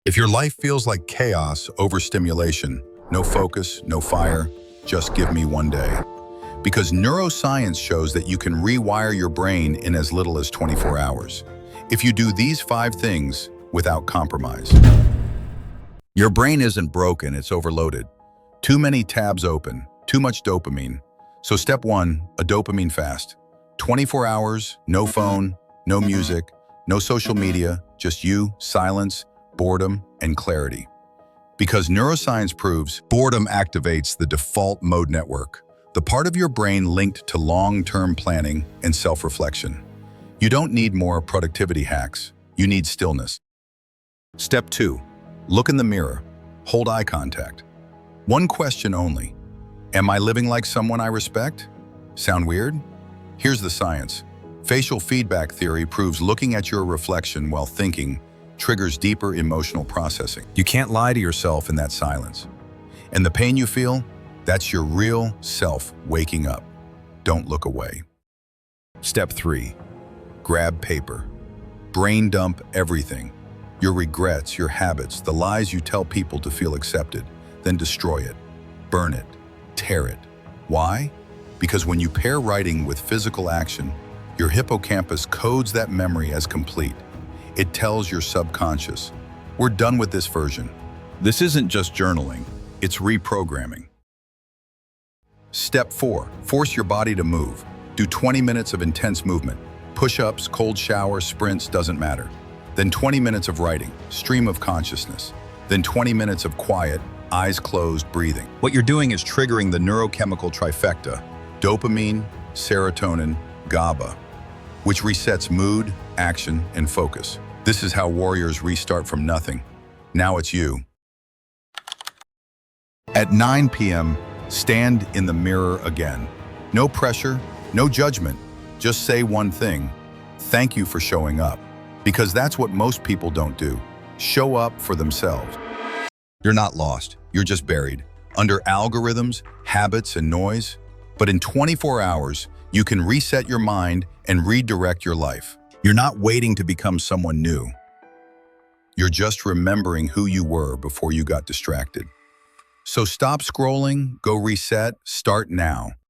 If your life feels like chaos, overstimulation, no focus, no fire, just give me one day. Because neuroscience shows that you can rewire your brain in as little as 24 hours. If you do these 5 things without compromise. Your brain isn't broken, it's overloaded. Too many tabs open, too much dopamine. So step 1, a dopamine fast. 24 hours, no phone, no music, no social media, just you, silence, boredom, and clarity. Because neuroscience proves boredom activates the default mode network, the part of your brain linked to long-term planning and self-reflection. You don't need more productivity hacks, you need stillness. Step 2, look in the mirror, hold eye contact. One question only, am I living like someone I respect? Sound weird? Here's the science. Facial feedback theory proves looking at your reflection while thinking triggers deeper emotional processing. You can't lie to yourself in that silence. And the pain you feel, that's your real self waking up. Don't look away. Step 3, grab paper. Brain dump everything. Your regrets, your habits, the lies you tell people to feel accepted. Then destroy it, burn it, tear it. Why? Because when you pair writing with physical action, your hippocampus codes that memory as complete. It tells your subconscious, we're done with this version. This isn't just journaling, it's reprogramming. Step 4, force your body to move. Do 20 minutes of intense movement. Push-ups, cold shower, sprints, doesn't matter. Then 20 minutes of writing, stream of consciousness. Then 20 minutes of quiet, eyes closed, breathing. What you're doing is triggering the neurochemical trifecta, dopamine, serotonin, GABA, which resets mood, action, and focus. This is how warriors restart from nothing. Now it's you. At 9 p.m., stand in the mirror again. No pressure, no judgment. Just say one thing. Thank you for showing up. Because that's what most people don't do. Show up for themselves. You're not lost. You're just buried under algorithms, habits, and noise. But in 24 hours, you can reset your mind and redirect your life. You're not waiting to become someone new. You're just remembering who you were before you got distracted. So stop scrolling, go reset, start now.